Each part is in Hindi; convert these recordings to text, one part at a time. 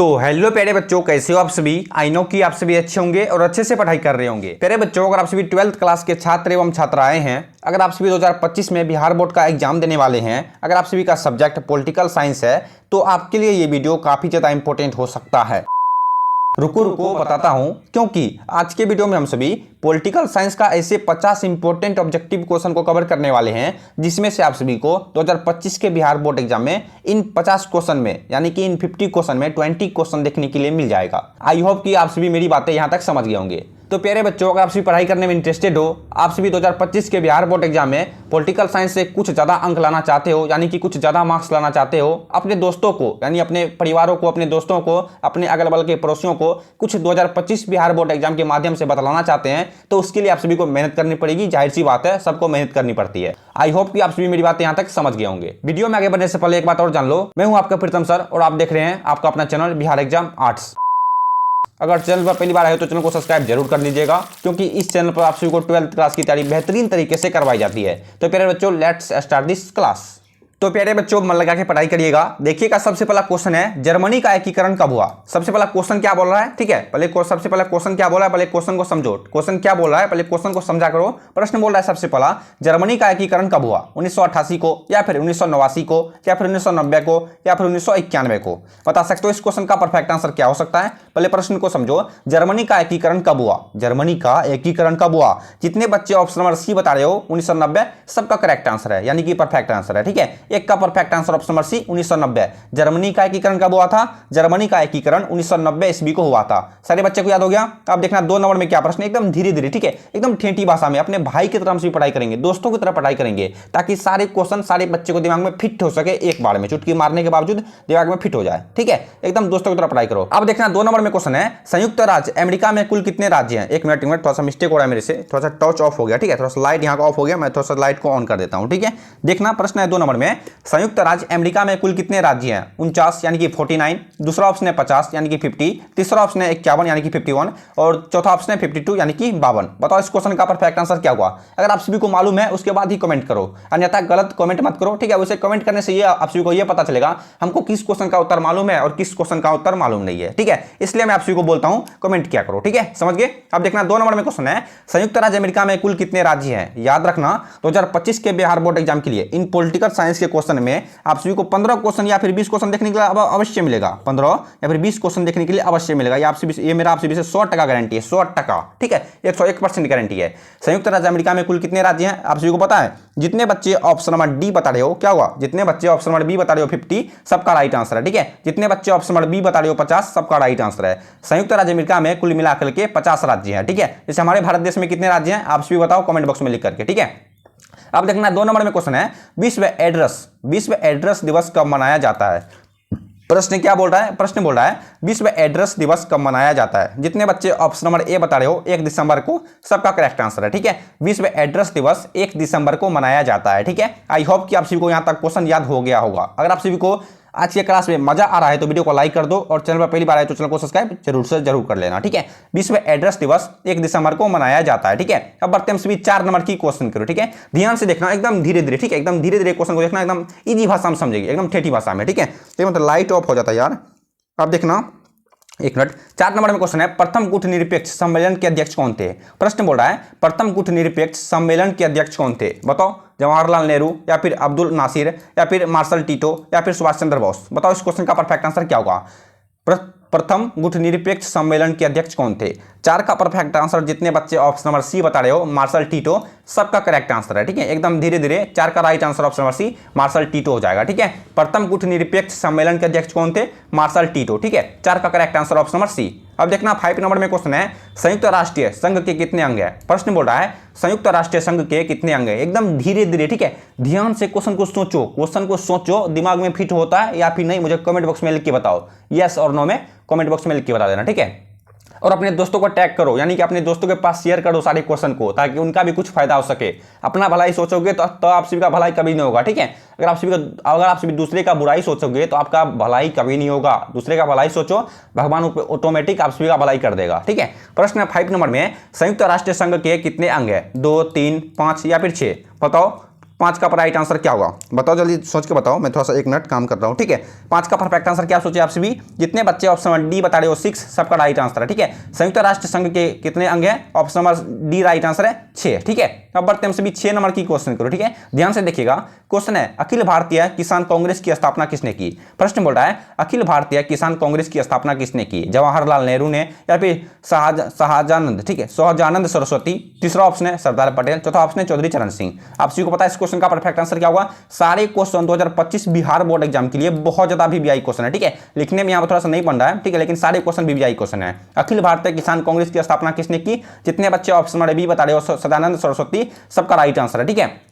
तो हेलो प्यारे बच्चों, कैसे हो आप सभी। आई नो कि आप सभी अच्छे होंगे और अच्छे से पढ़ाई कर रहे होंगे। प्यारे बच्चों, अगर आप सभी 12th क्लास के छात्र एवं छात्राएं हैं, अगर आप सभी 2025 में बिहार बोर्ड का एग्जाम देने वाले हैं, अगर आप सभी का सब्जेक्ट पॉलिटिकल साइंस है, तो आपके लिए ये वीडियो काफी ज्यादा इंपॉर्टेंट हो सकता है। रुको बताता हूं, क्योंकि आज के वीडियो में हम सभी पॉलिटिकल साइंस का ऐसे 50 इंपॉर्टेंट ऑब्जेक्टिव क्वेश्चन को कवर करने वाले हैं, जिसमें से आप सभी को 2025 के बिहार बोर्ड एग्जाम में इन 50 क्वेश्चन में, यानी कि इन 50 क्वेश्चन में 20 क्वेश्चन देखने के लिए मिल जाएगा। आई होप कि आप सभी मेरी बातें यहां तक समझ गए होंगे। तो प्यारे बच्चों, अगर आप सभी पढ़ाई करने में इंटरेस्टेड हो, आप सभी 2025 के बिहार बोर्ड एग्जाम में पॉलिटिकल साइंस से कुछ ज्यादा अंक लाना चाहते हो, यानी कि कुछ ज्यादा मार्क्स लाना चाहते हो, अपने दोस्तों को, यानी अपने परिवारों को, अपने दोस्तों को, अपने अगल बगल के पड़ोसियों को कुछ 2025 बिहार बोर्ड एग्जाम के माध्यम से बतलाना चाहते हैं, तो उसके लिए आप सभी को मेहनत करनी पड़ेगी। जाहिर सी बात है, सबको मेहनत करनी पड़ती है। आई होप कि आप सभी मेरी बात यहां तक समझ गए होंगे। वीडियो में आगे बढ़ने से पहले एक बात और जान लो, मैं हूं आपका प्रीतम सर और आप देख रहे हैं आपका अपना चैनल बिहार एग्जाम आर्ट्स। अगर चैनल पर पहली बार आए हो तो चैनल को सब्सक्राइब जरूर कर लीजिएगा, क्योंकि इस चैनल पर आप सभी को 12th क्लास की तैयारी बेहतरीन तरीके से करवाई जाती है। तो प्यारे बच्चों, लेट्स स्टार्ट दिस क्लास। तो प्यारे बच्चों, मन लगा के पढ़ाई करिएगा। देखिएगा, सबसे पहला क्वेश्चन है, जर्मनी का एकीकरण कब हुआ। सबसे पहला क्वेश्चन क्या बोल रहा है, ठीक है। सबसे पहला क्वेश्चन क्या बोल रहा है, पहले क्वेश्चन को समझो। क्वेश्चन क्या बोल रहा है, पहले क्वेश्चन को समझा करो। प्रश्न बोल रहा है सबसे पहला, जर्मनी का एकीकरण कब हुआ। 1988 को, या फिर 1989 को, या फिर 1990 को, या फिर 1991 को। बता सकते हो इस क्वेश्चन का परफेक्ट आंसर क्या हो सकता है। पहले प्रश्न को समझो, जर्मनी का एकीकरण कब हुआ। जर्मनी का एकीकरण कब हुआ। जितने बच्चे ऑप्शन नंबर सी बता रहे हो 1990, सबका करेक्ट आंसर है, यानी कि परफेक्ट आंसर है, ठीक है। एक का perfect answer option number C 1990। Germany का एकीकरण कब हुआ था। जर्मनी का एकीकरण 1990 ईस्वी को हुआ था। सारे बच्चे को याद हो गया। अब देखना 2 नंबर में क्या प्रश्न, एकदम धीरे धीरे, ठीक है, एकदम ठेठी भाषा में, अपने भाई की तरह से पढ़ाई करेंगे, दोस्तों की तरह पढ़ाई करेंगे, ताकि सारे क्वेश्चन सारे बच्चे को दिमाग में फिट हो सके, एक बार में चुटकी मारने के बावजूद दिमाग में फिट हो जाए, ठीक है। एकदम दोस्तों की तरह पढ़ाई करो। अब देखना 2 नंबर में क्वेश्चन है, संयुक्त राज्य अमेरिका में कुल कितने राज्य हैं। एक मिनट थोड़ा सा मिस्टेक हो रहा है मेरे से, थोड़ा सा टच ऑफ हो गया, ठीक है। थोड़ा सा लाइट यहाँ का ऑफ हो गया, मैं थोड़ा सा लाइट को ऑन कर देता हूँ, ठीक है। देखना प्रश्न है 2 नंबर में, संयुक्त राज्य अमेरिका में कुल कितने राज्य हैं। 49 यानी कि 49, दूसरा ऑप्शन है 50 यानी कि 50, तीसरा ऑप्शन है 51 यानी कि 51, और चौथा ऑप्शन है 52 यानी कि 52। बताओ इस क्वेश्चन का परफेक्ट आंसर क्या हुआ। अगर आप सभी को मालूम है उसके बाद ही कमेंट करो, अन्यथा गलत कमेंट मत करो, ठीक है। वैसे कमेंट करने से ये आप सभी को ये पता चलेगा हमको किस क्वेश्चन का उत्तर मालूम है और किस क्वेश्चन का उत्तर मालूम नहीं है, ठीक है। इसलिए मैं आप सभी को बोलता हूं कमेंट क्या करो, ठीक है, समझ गए। अब देखना 2 नंबर में क्वेश्चन है, संयुक्त राज्य अमेरिका में कुल कितने राज्य हैं। याद रखना 2025 के बिहार बोर्ड एग्जाम के लिए इन पॉलिटिकल साइंस के क्वेश्चन में आप सभी को 15 क्वेश्चन या फिर 20 क्वेश्चन देखने के लिए अवश्य मिलेगा। 15 या फिर 20 क्वेश्चन देखने के लिए अवश्य मिलेगा। ये मेरा आपसे 100% गारंटी है, 100%, ठीक है, 101% गारंटी है। संयुक्त राज्य अमेरिका में कुल कितने राज्य हैं आप सभी को पता है। जितने बच्चे ऑप्शन नंबर डी बता रहे हो, क्या हुआ, जितने बच्चे ऑप्शन नंबर बी बता रहे हो 50, सबका राइट आंसर है, ठीक है। जितने बच्चे ऑप्शन नंबर बी बता रहे हो 50, सबका राइट आंसर है। संयुक्त राज्य अमेरिका में कुल मिलाकर के 50 राज्य हैं, ठीक है। जैसे हमारे भारत देश में कितने राज्य हैं आप सभी बताओ कमेंट बॉक्स में लिख करके, ठीक है। अब देखना 2 नंबर में क्वेश्चन है, विश्व एड्रेस दिवस कब मनाया जाता है। प्रश्न क्या बोल रहा है, प्रश्न बोल रहा है विश्व एड्रेस दिवस कब मनाया जाता है। जितने बच्चे ऑप्शन नंबर ए बता रहे हो 1 दिसंबर को, सबका करेक्ट आंसर है, ठीक है। विश्व एड्रेस दिवस 1 दिसंबर को मनाया जाता है, ठीक है। आई होप कि आप सभी को यहां तक क्वेश्चन याद हो गया होगा। अगर आप सभी को आज के क्लास में मजा आ रहा है तो वीडियो को लाइक कर दो, और चैनल पर पहली बार आए तो चैनल को सब्सक्राइब जरूर से जरूर कर लेना, ठीक है। विश्व एड्रेस दिवस 1 दिसंबर को मनाया जाता है, ठीक है। अब बढ़ते हैं सभी 4 नंबर की क्वेश्चन करो, ठीक है। ध्यान से देखना, एकदम धीरे धीरे, ठीक है, एकदम धीरे धीरे क्वेश्चन को देखना, एकदम इजी भाषा में समझेगी, एकदम ठेठी भाषा में, ठीक है। तो मतलब लाइट ऑफ हो जाता है यार। अब देखना एक मिनट, 4 नंबर में क्वेश्चन है, प्रथम कूटनिरपेक्ष सम्मेलन के अध्यक्ष कौन थे। प्रश्न बोल रहा है प्रथम कूटनिरपेक्ष सम्मेलन के अध्यक्ष कौन थे। बताओ, जवाहरलाल नेहरू, या फिर अब्दुल नासिर, या फिर मार्शल टीटो, या फिर सुभाष चंद्र बोस। बताओ इस क्वेश्चन का परफेक्ट आंसर क्या होगा। प्रथम गुटनिरपेक्ष सम्मेलन के अध्यक्ष कौन थे। 4 का परफेक्ट आंसर, जितने बच्चे ऑप्शन नंबर सी बता रहे हो मार्शल टीटो, सबका करेक्ट आंसर है, ठीक है। एकदम धीरे धीरे 4 का right answer option number C Marshal Tito हो जाएगा, ठीक है। प्रथम गुटनिरपेक्ष सम्मेलन के अध्यक्ष कौन थे, मार्शल टीटो, ठीक है। 4 का correct answer option number C. अब देखना 5 नंबर में क्वेश्चन है, संयुक्त राष्ट्रीय संघ के कितने अंग है। प्रश्न बोल रहा है संयुक्त राष्ट्रीय संघ के कितने अंग है। एकदम धीरे धीरे, ठीक है, ध्यान से क्वेश्चन को सोचो, दिमाग में फिट होता है या फिर नहीं, मुझे कमेंट बॉक्स में लिख के बताओ, यस और नो में कमेंट बॉक्स में लिख के बता देना, ठीक है। और अपने दोस्तों को टैग करो, यानी कि अपने दोस्तों के पास शेयर करो सारे क्वेश्चन को, ताकि उनका भी कुछ फायदा हो सके। अपना भलाई सोचोगे तो आप सभी का भलाई कभी नहीं होगा, ठीक है। अगर आप सभी दूसरे का बुराई सोचोगे तो आपका भलाई कभी नहीं होगा। दूसरे का भलाई सोचो, भगवान ऑटोमेटिक आप सभी का भलाई कर देगा, ठीक है। प्रश्न 5 नंबर में, संयुक्त राष्ट्र संघ के कितने अंग है। 2, 3, 5 या फिर 6। बताओ 5 का राइट आंसर क्या होगा? बताओ, जल्दी सोच के बताओ, मैं थोड़ा सा 1 मिनट काम कर रहा हूँ, ठीक है। 5 का परफेक्ट आंसर क्या सोचे आप सभी? जितने बच्चे ऑप्शन नंबर डी बता रहे हो 6, सबका राइट आंसर है, ठीक है। संयुक्त राष्ट्र संघ के कितने अंग हैं? Option number D right answer है 6, ठीक है। अब बढ़ते हैं सभी 6 नंबर की क्वेश्चन करो, ठीक है। ध्यान से देखिएगा, क्वेश्चन है अखिल भारतीय किसान कांग्रेस की स्थापना किसने की? प्रश्न बोल रहा है अखिल भारतीय किसान कांग्रेस की स्थापना किसने की? जवाहरलाल नेहरू ने या फिर शाहजानंद, ठीक है, शाहजानंद सरस्वती। तीसरा ऑप्शन है सरदार पटेल। चौथा ऑप्शन है चौधरी चरण सिंह। आप सभी को पता है इस क्वेश्चन का परफेक्ट आंसर क्या होगा? सारे क्वेश्चन 2025 बिहार बोर्ड एग्जाम के लिए बहुत ज्यादा वीवीआई क्वेश्चन है, ठीक है। लिखने में यहाँ पर थोड़ा सा नहीं बन रहा है, ठीक है, लेकिन सारे क्वेश्चन वीवीआई क्वेश्चन है। अखिल भारतीय किसान कांग्रेस की स्थापना किसने की? जितने बच्चे ऑप्शन नंबर बी बता रहे हो सदानंद सरस्वती, सबका राइट आंसर है, ठीक है।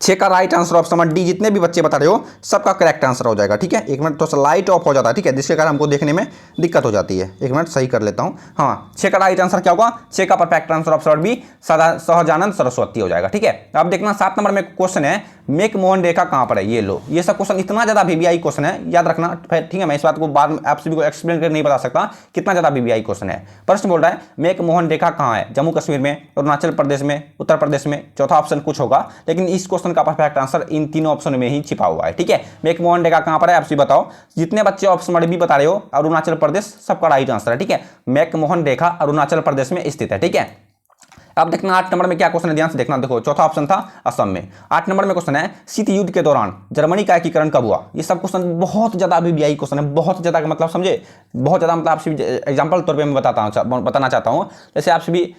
6 का right answer option number D, जितने भी बच्चे बता रहे हो सबका करेक्ट आंसर हो जाएगा, ठीक है। 1 मिनट, थोड़ा सा लाइट ऑफ हो जाता है, ठीक है, जिसके कारण हमको देखने में दिक्कत हो जाती है। 1 मिनट सही कर लेता हूं। हाँ, 6 का राइट आंसर क्या होगा? 6 का perfect answer option number B Sahajanand Saraswati हो जाएगा, ठीक है। अब देखना 7 नंबर में क्वेश्चन है मेक मोहन रेखा कहां पर है? ये लो, ये सब क्वेश्चन इतना ज्यादा वीवीआई क्वेश्चन है, याद रखना, ठीक है। मैं इस बात को बाद में आप सभी को एक्सप्लेन कर नहीं बता सकता कितना ज्यादा वीवीआई क्वेश्चन है। प्रश्न बोल रहा है मेक मोहन रेखा कहां है? जम्मू कश्मीर में, अरुणाचल प्रदेश में, उत्तर प्रदेश में। चौथा ऑप्शन कुछ होगा, लेकिन इस क्वेश्चन का परफेक्ट आंसर इन तीनों ऑप्शन में ही छिपा हुआ है, ठीक है। मेक मोहन रेखा कहां पर है? आप सभी बताओ। जितने बच्चे ऑप्शन नंबर बी बता रहे हो अरुणाचल प्रदेश, सबका राइट आंसर है, ठीक है। मेक मोहन रेखा अरुणाचल प्रदेश में स्थित है, ठीक है। अब देखना 8 नंबर में क्या क्वेश्चन है, ध्यान से देखना। देखो, चौथा ऑप्शन था असम में। 8 नंबर में क्वेश्चन है शीत युद्ध के दौरान जर्मनी का एकीकरण कब हुआ? ये सब क्वेश्चन बहुत ज्यादा वीवीआई क्वेश्चन है, बहुत ज्यादा, मतलब समझे, बहुत ज्यादा, मतलब आप एग्जांपल तौर पे मैं बताना चाहता हूं। जैसे आप सभी,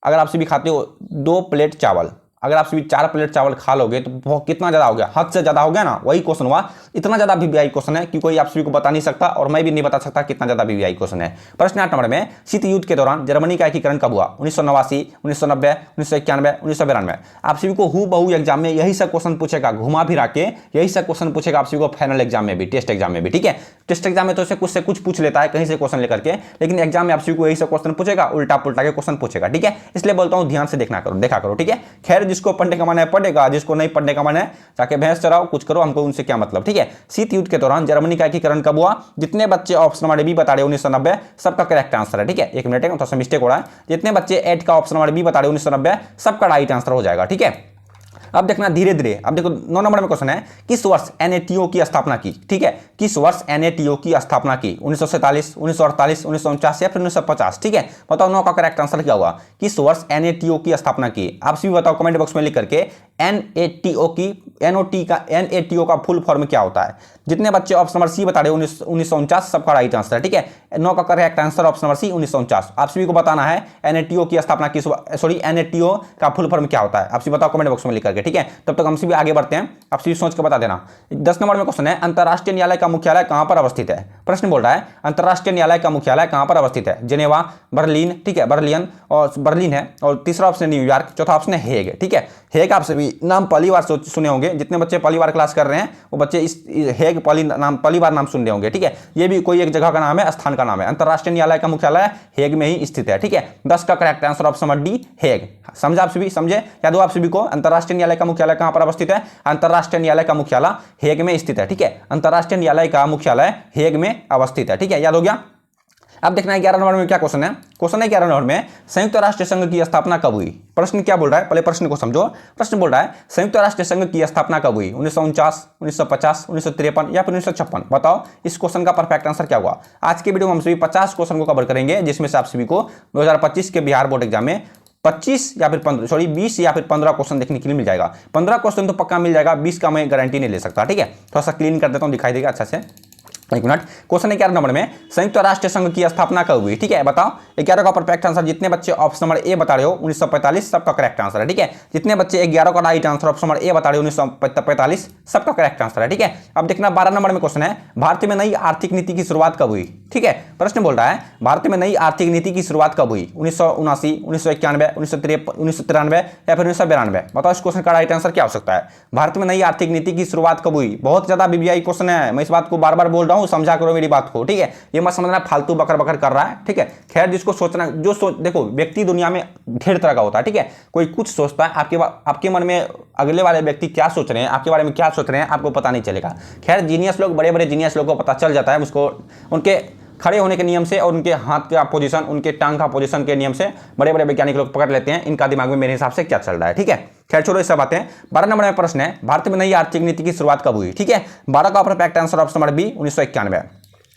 अगर आप सभी खाते हो 2 प्लेट चावल, अगर आप सभी 4 प्लेट चावल खा लोगे तो कितना ज्यादा हो गया? हद से ज्यादा हो गया ना, वही क्वेश्चन हुआ। इतना ज्यादा वीवीआई क्वेश्चन है कि कोई आप सभी को बता नहीं सकता, और मैं भी नहीं बता सकता कितना ज्यादा वीवीआई क्वेश्चन है। प्रश्न 8 नंबर में शीत युद्ध के दौरान जर्मनी का एकीकरण कब हुआ? 1989, 1990, 1991, 1992। आप सभी को हूबहू एग्जाम में यही सब क्वेश्चन पूछेगा, घुमा फिरा के यही सब क्वेश्चन पूछेगा आप सभी को फाइनल एग्जाम में भी, टेस्ट एग्जाम में भी, ठीक है। टेस्ट एग्जाम में तो से कुछ पूछ लेता है कहीं से क्वेश्चन लेकर के, लेकिन एग्जाम में आप सभी को यही सब क्वेश्चन पूछेगा, उल्टा पुल्टा के क्वेश्चन पूछेगा, ठीक है। इसलिए बोलता हूं ध्यान से देखा करो, ठीक है। खैर, जिसको पढ़ने का मन है पढ़ेगा, जिसको नहीं पढ़ने का मन है जाके भैंस चराओ, कुछ करो, हमको उनसे क्या मतलब, ठीक है। शीत युद्ध के दौरान जर्मनी का एकीकरण कब हुआ? जितने बच्चे ऑप्शन नंबर बी बता रहे 1990, सबका करेक्ट आंसर है, ठीक है। 1 मिनट, थोड़ा सा मिस्टेक हो रहा है। जितने बच्चे 8 का ऑप्शन नंबर बी बता रहे 1990, सबका राइट आंसर हो जाएगा, ठीक है। अब देखना धीरे धीरे। अब देखो 9 नंबर में क्वेश्चन है किस वर्ष एनएटीओ की स्थापना की? ठीक है, किस वर्ष एनएटीओ की स्थापना की? 1947, 1948, 1949 या फिर 1950? ठीक है, बताओ 9 का करेक्ट आंसर क्या होगा? किस वर्ष एनएटीओ की स्थापना की? आप सभी बताओ कमेंट बॉक्स में लिख करके। एनएटीओ का फुल फॉर्म क्या होता है? जितने बच्चे ऑप्शन नंबर सी बता रहे 1949, सबका राइट आंसर है, ठीक है। 9 का correct answer option number C 1949। आप सभी को बताना है एनएटीओ की स्थापना किस, सॉरी एनएटीओ का फुल फॉर्म क्या होता है? आप सभी बताओ कमेंट बॉक्स में लिख करके, ठीक है। तब तक हम सभी आगे बढ़ते हैं, आप सभी सोच के बता देना। 10 नंबर में क्वेश्चन है अंतरराष्ट्रीय न्यायालय का मुख्यालय कहां पर अवस्थित है? प्रश्न बोल रहा है अंतरराष्ट्रीय न्यायालय का मुख्यालय कहां पर अवस्थित है? जेनेवा, बर्लिन, ठीक है, बर्लिन है, और तीसरा ऑप्शन है न्यूयॉर्क, चौथा ऑप्शन है हेग, ठीक है। हेग आप सभी नाम पहली बार सुने होंगे, जितने बच्चे पहली बार क्लास कर रहे हैं वो बच्चे इस हेग पहली बार नाम सुन रहे होंगे, ठीक है। ये भी कोई एक जगह का नाम है, स्थान का नाम है। अंतरराष्ट्रीय न्यायालय का मुख्यालय हेग में ही स्थित है, ठीक है। 10 का correct answer option number D Hague. समझा आप सभी? समझे? याद हो आप सभी को अंतरराष्ट्रीय न्यायालय का मुख्यालय कहां पर अवस्थित है? अंतरराष्ट्रीय न्यायालय का मुख्यालय हेग में स्थित है, ठीक है। अंतरराष्ट्रीय न्यायालय का मुख्यालय हेग में अवस्थित है, ठीक है, याद हो गया। अब देखना है 11 नंबर में क्या क्वेश्चन है। क्वेश्चन है 11 नंबर में संयुक्त राष्ट्र संघ की स्थापना कब हुई? प्रश्न क्या बोल रहा है, पहले प्रश्न को समझो। प्रश्न बोल रहा है संयुक्त राष्ट्र संघ की स्थापना कब हुई? 1949, 1950, 1953 या फिर 1956? बताओ इस क्वेश्चन का परफेक्ट आंसर क्या होगा? आज के वीडियो में हम सभी 50 क्वेश्चन को कवर करेंगे, जिसमें से आप सभी को 2025 के बिहार बोर्ड एग्जाम में 25 या फिर 15, सॉरी 20 या फिर 15 क्वेश्चन देखने के लिए मिल जाएगा। 15 क्वेश्चन तो पक्का मिल जाएगा, 20 का मैं गारंटी नहीं ले सकता, ठीक है। थोड़ा सा क्लीन कर देता हूं, दिखाई देगा अच्छा से। 1 मिनट। क्वेश्चन है 11 नंबर में संयुक्त राष्ट्र संघ की स्थापना कब हुई? ठीक है, बताओ 11 का परफेक्ट आंसर। जितने बच्चे ऑप्शन नंबर ए बता रहे हो 1945, सबका करेक्ट आंसर है, ठीक है। जितने बच्चे 11 का right answer option number A बता रहे हो 1945, सबका करेक्ट आंसर है, ठीक है। अब देखना 12 नंबर में क्वेश्चन है भारत में नई आर्थिक नीति की शुरुआत कब हुई? ठीक है, प्रश्न बोल रहा है भारत में नई आर्थिक नीति की शुरुआत कब हुई? 1979, 1991, 1993 या फिर 1992? बताओ इस क्वेश्चन का राइट आंसर क्या हो सकता है? भारत में नई आर्थिक नीति की शुरुआत कब हुई? बहुत ज्यादा बीबीआई क्वेश्चन है, मैं इस बात को बार बार बोल रहा हूं, समझा करो मेरी बात को, ठीक है। ये मत समझना फालतू बकर बकर कर रहा है, ठीक है। खैर जिसको सोचना, देखो व्यक्ति दुनिया में ढेर तरह का होता है, ठीक है। कोई कुछ सोचता है, आपके मन में अगले वाले व्यक्ति क्या सोच रहे हैं, आपके बारे में क्या सोच रहे हैं, आपको पता नहीं चलेगा। खैर जीनियस लोग, बड़े बड़े जीनियस लोग को पता चल जाता है, उसको उनके खड़े होने के नियम से और उनके हाथ का पोजीशन, उनके टांग का पोजीशन के नियम से बड़े बड़े वैज्ञानिक लोग पकड़ लेते हैं इनका दिमाग में मेरे हिसाब से क्या चल रहा है। ठीक है, खैर छोड़ो ये सब बातें। 12 नंबर में प्रश्न है, भारत में नई आर्थिक नीति की शुरुआत कब हुई? ठीक है, 12 का correct answer option number B 1991।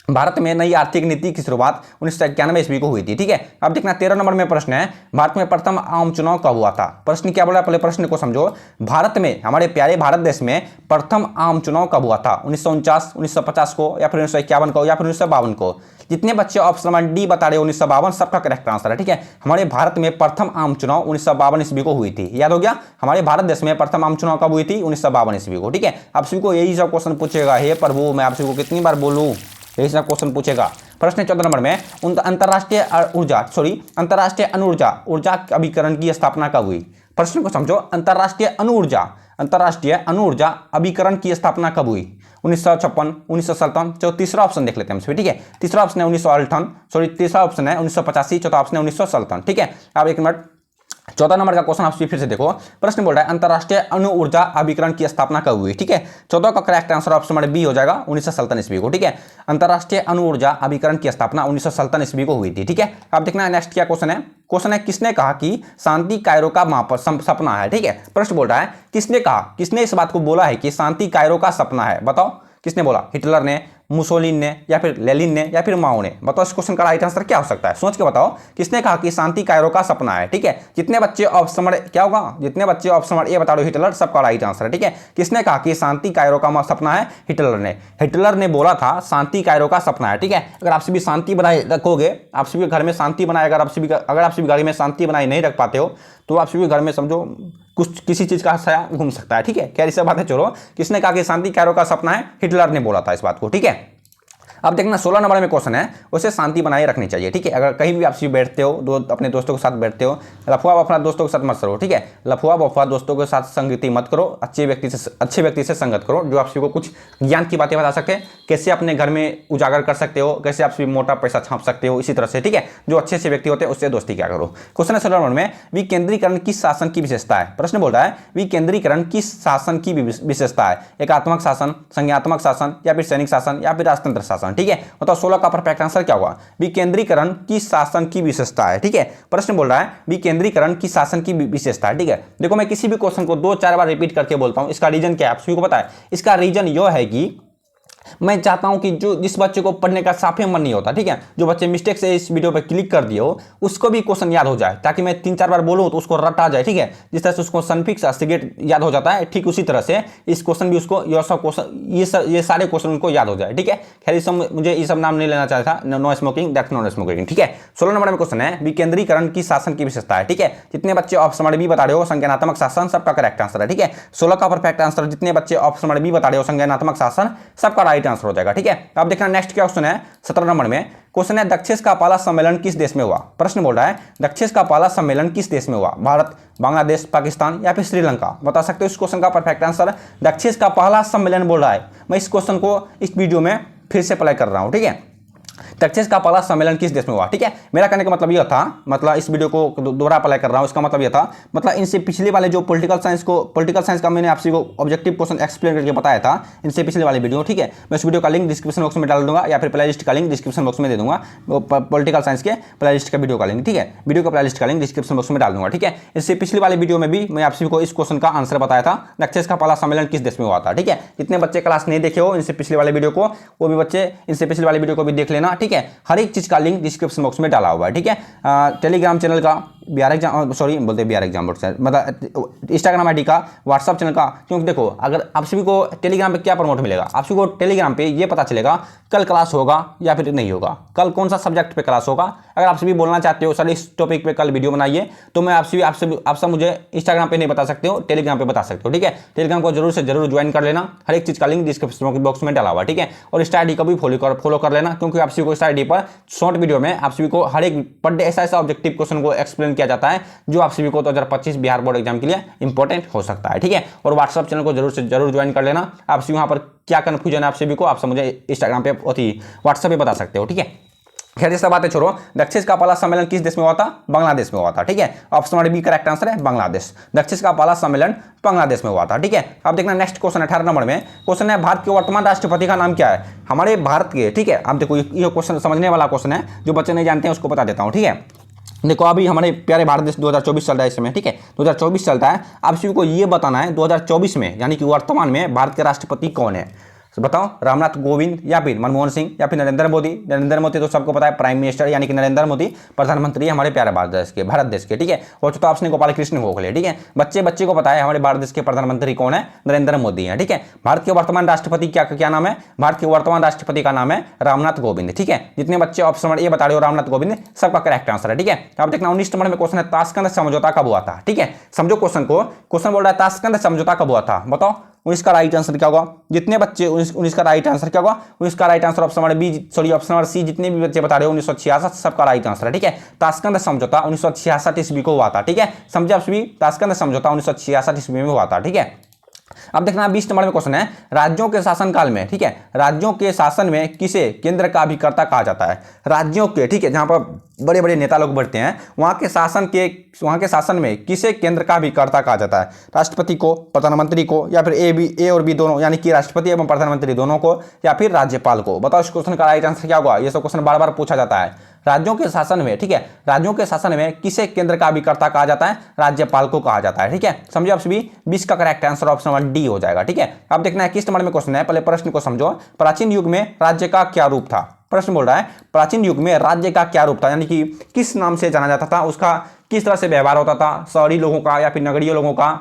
Bharat में नई आर्थिक नीति की शुरुआत 1991 ईस्वी को हुई थी। ठीक है, अब देखना 13 नंबर में प्रश्न है, भारत में प्रथम आम चुनाव कब हुआ था? प्रश्न क्या बोला, पहले प्रश्न को समझो। भारत में, हमारे प्यारे भारत देश में प्रथम आम चुनाव कब हुआ था? 1949, 1950 को, या फिर 1951 को, या फिर 1952 को? जितने बच्चे ऑप्शन नंबर डी बता रहे हो 1952 सबका करेक्ट आंसर है। ठीक है, हमारे भारत में प्रथम आम चुनाव 1952 ईस्वी को हुई थी। याद हो गया, हमारे भारत देश में प्रथम आम चुनाव कब हुई थी? 1952 ईस्वी को। ठीक है, आप सभी को यही सब क्वेश्चन पूछेगा। हे प्रभु, मैं आप सभी को कितनी बार बोलूं, यही सब क्वेश्चन पूछेगा। प्रश्न 14 नंबर में, अंतर्राष्ट्रीय अणु ऊर्जा अभिकरण की स्थापना कब हुई? प्रश्न को समझो, अंतर्राष्ट्रीय अणु ऊर्जा अभिकरण की स्थापना कब हुई? 1956, 1957, तो तीसरा ऑप्शन देख लेते हैं हम। ठीक है, तीसरा ऑप्शन है 1958, तीसरा ऑप्शन है 1985, चौथा ऑप्शन है 1957। ठीक है, अब एक मिनट, 14 नंबर का क्वेश्चन आप फिर से देखो। प्रश्न बोल रहा है, अंतर्राष्ट्रीय अणु ऊर्जा अभिकरण की स्थापना कब हुई? ठीक है, 14 का correct answer option number B हो जाएगा 1957 ईस्वी को। ठीक है, अंतर्राष्ट्रीय अणु ऊर्जा अभिकरण की स्थापना 1957 ईस्वी को हुई थी। ठीक है, अब देखना नेक्स्ट क्या क्वेश्चन है। क्वेश्चन है, किसने कहा कि शांति कायरो का सपना है? ठीक है, प्रश्न बोल रहा है, किसने कहा, किसने इस बात को बोला है कि शांति कायरो का सपना है? बताओ किसने बोला? हिटलर ने, मुसोलिन ने, या फिर लेनिन ने, या फिर माओ ने? बताओ इस क्वेश्चन का राइट आंसर क्या हो सकता है, सोच के बताओ। किसने कहा कि शांति कायरो का सपना है? ठीक है, जितने बच्चे ऑप्शन नंबर क्या होगा, जितने बच्चे ऑप्शन नंबर ए बता दो हिटलर, सबका राइट आंसर है। ठीक है, किसने कहा कि शांति कायरो का सपना है? हिटलर ने बोला था शांति कायरो का सपना है। ठीक है, अगर आप सभी शांति बनाए रखोगे, आप सभी घर में शांति बनाए, अगर आप सभी घर में शांति बनाए नहीं रख पाते हो तो आप सभी घर में समझो कुछ किसी चीज का साया घूम सकता है। ठीक है, क्या ये सब बातें छोड़ो। किसने कहा कि शांति कायरो का सपना है? हिटलर ने बोला था इस बात को। ठीक है, अब देखना 16 नंबर में क्वेश्चन है, उसे शांति बनाए रखनी चाहिए। ठीक है, अगर कहीं भी आप बैठते हो, अपने दोस्तों के साथ बैठते हो, लफुआ वफा दोस्तों के साथ मत करो। ठीक है, लफुआ वफा दोस्तों के साथ संगति मत करो, अच्छे व्यक्ति से संगत करो जो आप सभी को कुछ ज्ञान की बातें बता सकते हैं, कैसे अपने घर में उजागर कर सकते हो, कैसे आप सभी मोटा पैसा छाप सकते हो, इसी तरह से। ठीक है, जो अच्छे से व्यक्ति होते हैं उससे दोस्ती क्या करो। क्वेश्चन है 16 नंबर में, विकेंद्रीकरण किस शासन की विशेषता है? प्रश्न बोल रहा है, विकेंद्रीकरण किस शासन की विशेषता है? एकात्मक शासन, संज्ञात्मक शासन, या फिर सैनिक शासन, या फिर राजतंत्र शासन? ठीक है, मतलब 16 का परफेक्ट आंसर क्या होगा? विकेंद्रीकरण की शासन की विशेषता है। ठीक है, प्रश्न बोल रहा है विकेंद्रीकरण की शासन की विशेषता है। ठीक है, देखो मैं किसी भी क्वेश्चन को 2-4 बार रिपीट करके बोलता हूं, इसका रीजन क्या है आप सभी को पता है? इसका रीजन यह है कि मैं चाहता हूं कि जिस बच्चे को पढ़ने का साफे मन नहीं होता, ठीक है, जो बच्चे मिस्टेक से इस वीडियो पे क्लिक कर दिए हो, उसको भी क्वेश्चन याद हो जाए, ताकि मैं 3-4 बार बोलूं तो उसको रट आ जाए। ठीक है, जिस तरह से उसको सनफिक्स सिगरेट याद हो जाता है, ठीक उसी तरह से इस क्वेश्चन भी उसको ये सारे क्वेश्चन उनको याद हो जाए। ठीक है, खैर मुझे ये सब नाम नहीं लेना चाहता था, no smoking that's not smoking. ठीक है, 16 नंबर में क्वेश्चन है, विकेंद्रीकरण की शासन की विशेषता है। ठीक है, जितने बच्चे ऑप्शन नंबर बी बता रहे हो संज्ञानात्मक शासन, सबका करेक्ट आंसर है। ठीक है, 16 का परफेक्ट आंसर, जितने बच्चे ऑप्शन नंबर बी बता रहे हो संज्ञानात्मक शासन, सबका राइट आंसर हो जाएगा। ठीक है, अब देखना नेक्स्ट क्या क्वेश्चन है 17 नंबर में। क्वेश्चन है, दक्षिण का पहला सम्मेलन किस देश में हुआ? प्रश्न बोल रहा है, दक्षिण का पहला सम्मेलन किस देश में हुआ? भारत, बांग्लादेश, पाकिस्तान, या फिर श्रीलंका? बता सकते हो इस क्वेश्चन का परफेक्ट आंसर। दक्षिण का पहला सम्मेलन बोल रहा है, मैं इस क्वेश्चन को इस वीडियो में फिर से अप्लाई कर रहा हूं। ठीक है, दक्षिण का पहला सम्मेलन किस देश में हुआ? ठीक है, मेरा कहने का मतलब यह था, मतलब इस वीडियो को दोबारा अप्लाई कर रहा हूं, इसका मतलब यह था, मतलब इनसे पिछले वाले जो पॉलिटिकल साइंस का मैंने आपसे ऑब्जेक्टिव क्वेश्चन एक्सप्लेन करके बताया था, इनसे पिछले वाले वीडियो। ठीक है, मैं इस वीडियो का लिंक डिस्क्रिप्शन बॉक्स में डाल दूंगा, या फिर प्ले लिस्ट का लिंक डिस्क्रिप्शन बॉक्स में दे दूंगा, पॉलिटिकल साइंस के प्ले लिस्ट का वीडियो का लिंक। ठीक है, वीडियो का प्ले लिस्ट का लिंक डिस्क्रिप्शन बॉक्स में डाल दूंगा। ठीक है, इससे पिछले वाले वीडियो में भी मैं आप सभी को इस क्वेश्चन का आंसर बताया था, दक्षिण का पहला सम्मेलन किस देश में हुआ था। ठीक है, जितने बच्चे क्लास नहीं देखे हो इनसे पिछले वाले वीडियो को, वो भी बच्चे इनसे पिछले वाले वीडियो को भी देख लेना। ठीक है, हर एक चीज का लिंक डिस्क्रिप्शन बॉक्स में डाला हुआ है। ठीक है, टेलीग्राम चैनल का, बिहार एग्जाम मतलब इंस्टाग्राम आईडी का, व्हाट्सअप चैनल का, क्योंकि देखो अगर आप सभी को टेलीग्राम पे क्या प्रमोट मिलेगा, आप सभी को टेलीग्राम पे ये पता चलेगा कल क्लास होगा या फिर नहीं होगा, कल कौन सा सब्जेक्ट पे क्लास होगा। अगर आप सभी बोलना चाहते हो सर इस टॉपिक पे कल वीडियो बनाइए, तो मैं आप सब मुझे इंस्टाग्राम पे नहीं बता सकते हो, टेलीग्राम पे बता सकते हो। ठीक है, टेलीग्राम को जरूर से जरूर ज्वाइन कर लेना, हर एक चीज का लिंक डिस्क्रिप्शन बॉक्स में डाला हुआ। ठीक है, और इंस्टा आईडी को भी फॉलो कर लेना, क्योंकि आप सभी को इस आईडी पर शॉर्ट वीडियो में आप सभी को हर एक पर डे ऐसा ऑब्जेक्टिव क्वेश्चन को एक्सप्लेन किया जाता है जो आप सभी को 2025 बिहार बोर्ड एग्जाम के लिए इंपॉर्टेंट हो सकता है। ठीक है, और व्हाट्सअप चैनल को जरूर से जरूर ज्वाइन कर लेना। आप सभी वहां पर क्या कंफ्यूजन है आप सभी को, आप सब मुझे इंस्टाग्राम पे व्हाट्सएप पे बता सकते हो। ठीक है, खैर ये सब बातें छोड़ो, दक्षिण का पहला सम्मेलन किस देश में हुआ था? बांग्लादेश में हुआ था। ठीक है, option number B correct answer है बांग्लादेश। दक्षिण का पहला सम्मेलन बांग्लादेश में हुआ था। ठीक है, अब देखना नेक्स्ट क्वेश्चन 18 नंबर में क्वेश्चन है, भारत के वर्तमान राष्ट्रपति का नाम क्या है? हमारे भारत के, ठीक है, अब देखो ये क्वेश्चन समझने वाला क्वेश्चन है, जो बच्चे नहीं जानते हैं उसको बता देता हूँ। ठीक है, देखो अभी हमारे प्यारे भारत देश 2024 चल रहा है इस समय। ठीक है, 2024 चलता है। आप सभी को ये बताना है 2024 में यानी कि वर्तमान में भारत के राष्ट्रपति कौन है? बताओ, रामनाथ कोविंद या फिर मनमोहन सिंह या फिर नरेंद्र मोदी। नरेंद्र मोदी तो सबको पता है, प्राइम मिनिस्टर यानी कि नरेंद्र मोदी प्रधानमंत्री हमारे प्यारे भारत देश के। ठीक है, और चौथा ऑप्शन गोपाल कृष्ण गोखले। ठीक है, बच्चे को पता है हमारे भारत देश के प्रधानमंत्री कौन है? नरेंद्र मोदी है। ठीक है, भारत के वर्तमान राष्ट्रपति क्या नाम है? भारत के वर्तमान राष्ट्रपति का नाम है रामनाथ कोविंद। ठीक है, जितने बच्चे ऑप्शन नंबर ए बता रहे हो रामनाथ कोविंद, सबका करेक्ट आंसर है। ठीक है, अब देखना 19 नंबर में क्वेश्चन है, ताशकंद समझौता कब हुआ था? ठीक है, समझो क्वेश्चन को। क्वेश्चन बोल रहा है ताशकंद समझौता कब हुआ था? बताओ 19 का राइट आंसर क्या होगा? जितने बच्चे 19 का राइट आंसर क्या होगा? 19 का right answer option number B, sorry option number C, जितने भी बच्चे बता रहे हो 1966, सबका राइट आंसर है। ठीक है, ताशकंद समझौता 1966 ईस्वी को हुआ था। ठीक है, समझे आप सभी? ताशकंद समझौता 1966 ईस्वी में हुआ था। ठीक है, अब देखना 20 नंबर में क्वेश्चन है, राज्यों के शासनकाल में, ठीक है, राज्यों के शासन में किसे केंद्र का अभिकर्ता कहा जाता है? राज्यों के, ठीक है, जहां पर बड़े बड़े नेता लोग बढ़ते हैं, वहां के शासन में किसे केंद्र का अभिकर्ता कहा जाता है? राष्ट्रपति को, प्रधानमंत्री को, या फिर ए और बी दोनों, यानी कि राष्ट्रपति एवं प्रधानमंत्री दोनों को, या फिर राज्यपाल को? बताओ इस क्वेश्चन का राइट आंसर क्या होगा? ये सब क्वेश्चन बार बार पूछा जाता है। राज्यों के शासन में, ठीक है, राज्यों के शासन में किसे केंद्र का अभिकर्ता कहा जाता है? राज्यपाल को कहा जाता है। ठीक है, समझो आप सभी? 20 का correct answer option number D हो जाएगा। ठीक है, अब देखना है 21 नंबर में क्वेश्चन है, पहले प्रश्न को समझो। प्राचीन युग में राज्य का क्या रूप था? प्रश्न बोल रहा है, प्राचीन युग में राज्य का क्या रूप था, यानी कि किस नाम से जाना जाता था, उसका किस तरह से व्यवहार होता था, शहरी लोगों का या फिर नगरीय लोगों का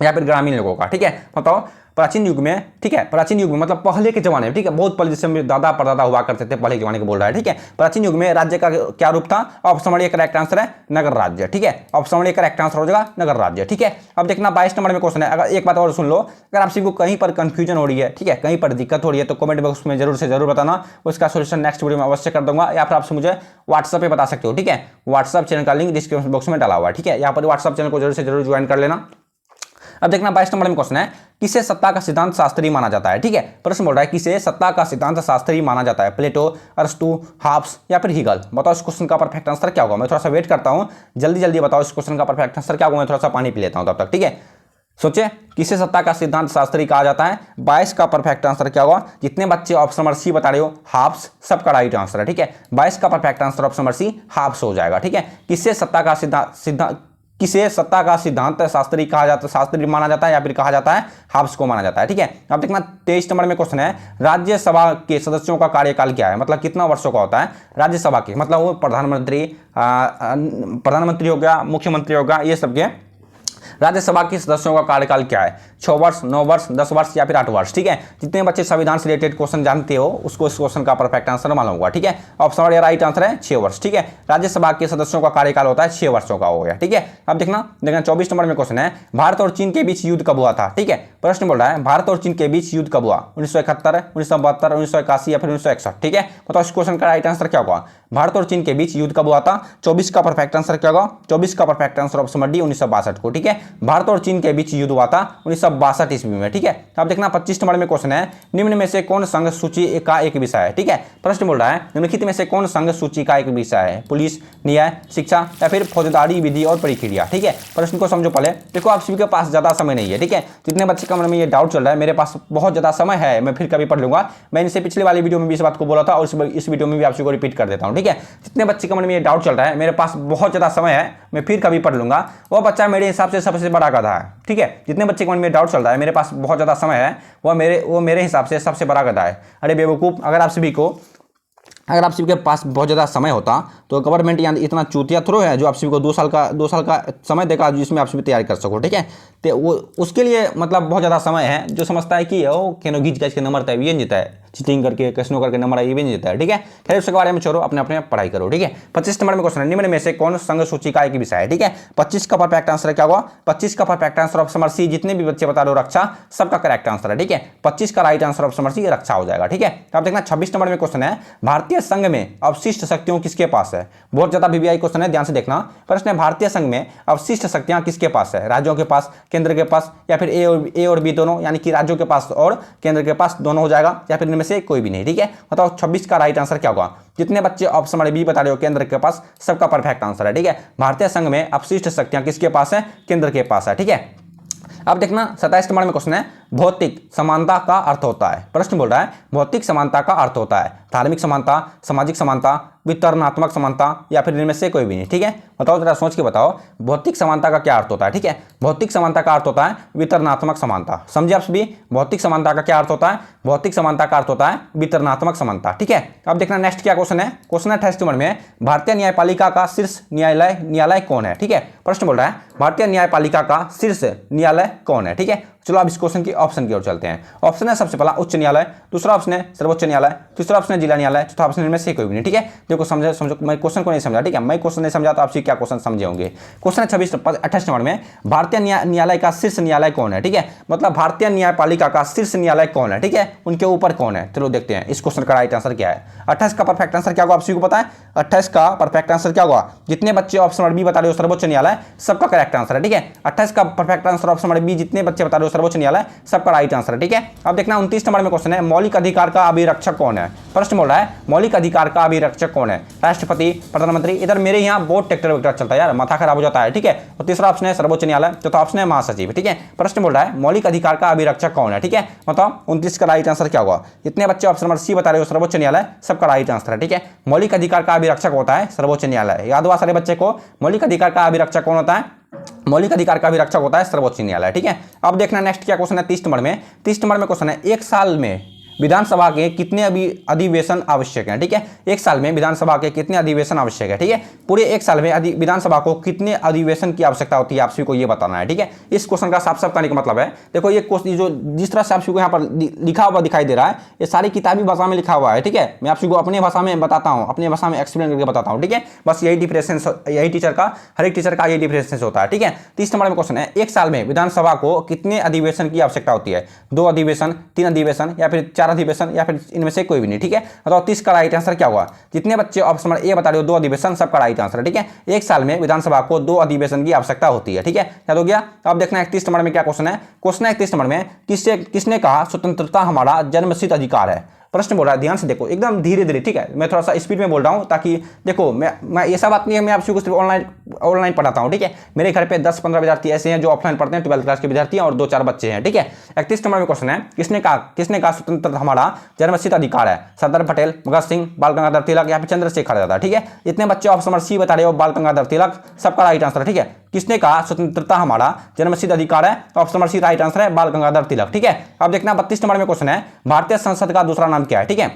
या फिर ग्रामीण लोगों का? ठीक है, बताओ प्राचीन युग में, ठीक है, प्राचीन युग में मतलब पहले के जमाने में, ठीक है, बहुत पहले जैसे दादा परदादा हुआ करते थे, पहले के जमाने को बोल रहा है। ठीक है, प्राचीन युग में राज्य का क्या रूप था? Option number A correct answer है नगर राज्य। ठीक है, option number A correct answer हो जाएगा नगर राज्य। ठीक है, अब देखना 22 नंबर में क्वेश्चन है। अगर एक बात और सुन लो, अगर आप सभी को कहीं पर कंफ्यूजन हो रही है, ठीक है, कहीं पर दिक्कत हो रही है, तो कमेंट बॉक्स में जरूर से जरूर बताना, उसका सोल्यूशन नेक्स्ट वीडियो में अवश्य कर दूंगा, या फिर आपसे मुझे व्हाट्सएप पे बता सकते हो। ठीक है, व्हाट्सएप चैनल का लिंक डिस्क्रिप्शन बॉक्स में डाला हुआ है। ठीक है, यहाँ पर व्हाट्सएप चैनल को जरूर से जरूर ज्वाइन कर लेना। अब देखना 22 नंबर में क्वेश्चन है, किसे सत्ता का सिद्धांत शास्त्री माना जाता है? ठीक है, प्रश्न बोल रहा है किसे सत्ता का सिद्धांत शास्त्री माना जाता है? प्लेटो, अरस्तु, हाब्स या फिर हीगल? बताओ इस क्वेश्चन का परफेक्ट आंसर क्या होगा? मैं थोड़ा सा वेट करता हूं, जल्दी बताओ इस क्वेश्चन का परफेक्ट आंसर क्या होगा। मैं थोड़ा सा पानी पी लेता हूं तब तक। ठीक है, सोचे किसे सत्ता का सिद्धांत शास्त्री कहा जाता है? 22 का परफेक्ट आंसर क्या होगा? जितने बच्चे ऑप्शन नंबर सी बता रहे हो हाब्स, सबका राइट आंसर है। ठीक है, 22 का perfect answer option number C Hobbes हो जाएगा। ठीक है, किसे सत्ता का सिद्धांत शास्त्री कहा जाता है, शास्त्री माना जाता है या फिर कहा जाता है हाब्स को माना जाता है? ठीक है, अब देखना 23 नंबर में क्वेश्चन है, राज्यसभा के सदस्यों का कार्यकाल क्या है? मतलब कितना वर्षों का होता है राज्यसभा के? मतलब वो प्रधानमंत्री हो गया, मुख्यमंत्री हो गया, ये सब के राज्यसभा के सदस्यों का कार्यकाल क्या है? 6 वर्ष, 9 वर्ष, 10 वर्ष या फिर 8 वर्ष? ठीक है, जितने बच्चे संविधान से रिलेटेड क्वेश्चन जानते हो उसको इस क्वेश्चन का परफेक्ट आंसर मालूम होगा। ठीक है, ऑप्शन नंबर राइट आंसर है 6 वर्ष। ठीक है, राज्यसभा के सदस्यों का कार्यकाल होता है 6 वर्षों का हो गया। ठीक है, अब देखना 24 नंबर में क्वेश्चन है, भारत और चीन के बीच युद्ध कब हुआ था? ठीक है, प्रश्न बोल रहा है भारत और चीन के बीच युद्ध कब हुआ? 1971, 1972, 1981 या फिर 1961? ठीक है, बताओ इस क्वेश्चन का राइट आंसर क्या होगा? भारत और चीन के बीच युद्ध कब हुआ था? 24 का परफेक्ट आंसर क्या होगा? 24 का perfect answer option number D 1962 को। ठीक है, भारत और चीन के बीच युद्ध हुआ था 1962 ईस्वी में। ठीक है, अब देखना 25 नंबर में क्वेश्चन है, निम्न में से कौन संघ सूची का एक विषय है? ठीक है, प्रश्न बोल रहा है निम्नलिखित में से कौन संघ सूची का एक विषय है? पुलिस, न्याय, शिक्षा या फिर फौजदारी विधि और प्रक्रिया? ठीक है, प्रश्न को समझो पहले। देखो आप सभी के पास ज्यादा समय नहीं है। ठीक है, जितने बच्चे के मन में ये डाउट चल रहा है, मेरे पास बहुत ज्यादा समय है, मैं फिर कभी पढ़ लूंगा। मैंने इसे पिछले वाली वीडियो में भी इस बात को बोला था और इस वीडियो में भी आप सभी को रिपीट कर देता हूं। ठीक है, जितने बच्चे के मन में ये डाउट चल रहा है, मेरे पास बहुत ज्यादा समय है, मैं फिर कभी पढ़ लूंगा, वो बच्चा मेरे हिसाब से सबसे बड़ा गधा है। ठीक है, जितने बच्चे के मन में डाउट चल रहा है, मेरे पास बहुत ज्यादा समय है, वो मेरे हिसाब से सबसे बड़ा गधा है। अरे बेवकूफ, अगर आप सभी के पास बहुत ज़्यादा समय होता तो गवर्नमेंट यहाँ इतना चूतिया थ्रो है जो आप सभी को 2 साल का समय देगा जिसमें आप सभी तैयारी कर सको। ठीक है, तो वो उसके लिए मतलब बहुत ज़्यादा समय है। जो समझता है कि वो केनो घींच के नंबर तय ये नहीं जीता है, चीटिंग करके कैसनो करके नंबर ये भी नहीं जीता है। ठीक है, खैर उसके बारे में छोड़ो, अपने अपने पढ़ाई करो। ठीक है, 25 नंबर में क्वेश्चन है, निम्न में से कौन संघ सूची का एक विषय है? ठीक है, 25 का परफेक्ट आंसर क्या होगा? 25 का perfect answer option number C, जितने भी बच्चे बता रहे हो रक्षा, सबका करेक्ट आंसर है। ठीक है, 25 का right answer option number C रक्षा हो जाएगा। ठीक है, अब देखना 26 नंबर में क्वेश्चन है, भारतीय भारतीय संघ में अवशिष्ट शक्तियों किसके पास है? बहुत ज्यादा वीवीआई क्वेश्चन है, ध्यान से देखना। प्रश्न है भारतीय संघ में अवशिष्ट शक्तियां किसके पास है? राज्यों के पास, केंद्र के पास, या फिर ए और बी दोनों, यानी कि राज्यों के पास और केंद्र के पास दोनों हो जाएगा, या फिर इनमें से कोई भी नहीं। ठीक है, बताओ 26 का राइट आंसर क्या होगा? जितने बच्चे ऑप्शन नंबर बी बता रहे हो केंद्र के पास, सबका परफेक्ट आंसर है। ठीक है, भारतीय संघ में अवशिष्ट शक्तियां किसके पास है? केंद्र के पास है। ठीक है, अब देखना 27 नंबर में क्वेश्चन है भौतिक समानता का अर्थ होता है। प्रश्न बोल रहा है भौतिक समानता का अर्थ होता है धार्मिक समानता, सामाजिक समानता, वितरणात्मक समानता, या फिर इनमें से कोई भी नहीं। ठीक है, बताओ जरा सोच के बताओ भौतिक समानता का क्या अर्थ होता है? ठीक है, भौतिक समानता का अर्थ होता है वितरणात्मक समानता। समझे आप सभी? भौतिक समानता का क्या अर्थ होता है? भौतिक समानता का अर्थ होता है वितरणात्मक समानता। ठीक है, अब देखना नेक्स्ट क्या क्वेश्चन है। क्वेश्चन है 28 नंबर में भारतीय न्यायपालिका का शीर्ष न्यायालय कौन है? ठीक है, प्रश्न बोल रहा है भारतीय न्यायपालिका का शीर्ष न्यायालय कौन है? ठीक है, चलो अब इस क्वेश्चन की ऑप्शन की ओर चलते हैं। ऑप्शन है सबसे पहला उच्च न्यायालय, दूसरा ऑप्शन है सर्वोच्च न्यायालय, तीसरा ऑप्शन है जिला न्यायालय, चौथा ऑप्शन इनमें से कोई भी नहीं। ठीक है, देखो समझो मैं क्वेश्चन को नहीं समझा। ठीक है, मैं क्वेश्चन नहीं समझा तो आपसे क्या क्वेश्चन समझे होंगे। क्वेश्चन है 28 नंबर में भारतीय न्यायालय का शीर्ष न्यायालय कौन है? ठीक है, मतलब भारतीय न्यायपालिका का शीर्ष न्यायालय कौन है? ठीक है, उनके ऊपर कौन है? चलो देखते हैं इस क्वेश्चन का राइट आंसर क्या है। 28 का परफेक्ट आंसर क्या होगा? आप सभी को पता है 28 का परफेक्ट आंसर क्या होगा? जितने बच्चे ऑप्शन नंबर बी बता रहे हो सर्वोच्च न्यायालय, सबका करेक्ट आंसर है। ठीक है, 28 का perfect answer option number B, जितने बच्चे बता रहे हो सर्वोच्च न्यायालय, सबका राइट आंसर है। ठीक है, अब देखना 29 नंबर में क्वेश्चन है मौलिक अधिकार का अभिरक्षक कौन है? प्रश्न बोल रहा है मौलिक अधिकार का अभिरक्षक कौन है? राष्ट्रपति, प्रधानमंत्री? इधर मेरे यहाँ बहुत ट्रैक्टर चलता है यार, माथा खराब हो जाता है। ठीक है, और तीसरा ऑप्शन है सर्वोच्च न्यायालय, चौथा ऑप्शन है महासचिव। ठीक है, प्रश्न बोल रहा है मौलिक अधिकार का अभिरक्षक कौन है? ठीक है, बताओ 29 का राइट आंसर क्या होगा? जितने बच्चे ऑप्शन नंबर सी बता रहे हो सर्वोच्च न्यायालय, सबका राइट आंसर है। ठीक है, मौलिक अधिकार का अभिरक्षक होता है सर्वोच्च न्यायालय। याद हुआ सारे बच्चे को? मौलिक अधिकार का अभिरक्षक कौन होता है? मौलिक अधिकार का अभिरक्षक होता है सर्वोच्च न्यायालय। ठीक है, अब देखना नेक्स्ट क्या क्वेश्चन है 30 नंबर में। 30 नंबर में क्वेश्चन है एक साल में विधानसभा के कितने अधिवेशन आवश्यक हैं? ठीक है, एक साल में विधानसभा के कितने अधिवेशन आवश्यक है? ठीक है, पूरे एक साल में विधानसभा को कितने अधिवेशन की आवश्यकता होती है, आप सभी को ये बताना है। ठीक है, इस क्वेश्चन का साफ साफ कहने का मतलब है, देखो ये क्वेश्चन जो जिस तरह से आप सभी को यहाँ पर लिखा हुआ दिखाई दे रहा है, ये सारी किताबी भाषा में लिखा हुआ है। ठीक है, मैं आप सभी को अपनी भाषा में बताता हूँ, अपनी भाषा में एक्सप्लेन करके बताता हूँ। ठीक है, बस यही डिफरेंस, यही टीचर का, हर एक टीचर का यही डिफरेंस होता है। ठीक है, 30 नंबर में क्वेश्चन है एक साल में विधानसभा को कितने अधिवेशन की आवश्यकता होती है? 2 अधिवेशन, 3 अधिवेशन, या फिर 4 अधिवेशन, या फिर इनमें से कोई भी नहीं। ठीक है, बताओ 30 का राइट आंसर क्या हुआ? जितने बच्चे ऑप्शन नंबर ए बता रहे हो 2 अधिवेशन, सबका राइट आंसर है। ठीक है, एक साल में विधानसभा को 2 अधिवेशन की आवश्यकता होती है। ठीक है, याद हो गया? अब देखना 31 नंबर में क्या क्वेश्चन है। क्वेश्चन है 31 नंबर में किसने कहा स्वतंत्रता हमारा जन्मसिद्ध अधिकार है? प्रश्न बोल रहा है, ध्यान से देखो, एकदम धीरे धीरे। ठीक है, मैं थोड़ा सा स्पीड में बोल रहा हूँ ताकि देखो मैं ऐसा बात नहीं है मैं आप सभी को सिर्फ ऑनलाइन पढ़ाता हूँ। ठीक है, मेरे घर पे 10-15 विद्यार्थी ऐसे हैं जो ऑफलाइन पढ़ते हैं, 12th क्लास के विद्यार्थी और 2-4 बच्चे हैं। ठीक है, 31 नंबर में क्वेश्चन है किसने कहा स्वतंत्रता हमारा जन्मसिद्ध अधिकार है? सरदार पटेल, भगत सिंह, बाल गंगाधर तिलक, या फिर चंद्रशेखर आजाद? ठीक है, जितने बच्चे ऑप्शन नंबर सी बता रहे हो बाल गंगाधर तिलक, सबका राइट आंसर है। ठीक है, किसने कहा स्वतंत्रता हमारा जन्मसिद्ध अधिकार है? Option number C right answer है, बाल गंगाधर तिलक। ठीक है, अब देखना 32 नंबर में क्वेश्चन है भारतीय संसद का दूसरा नाम क्या है? ठीक है,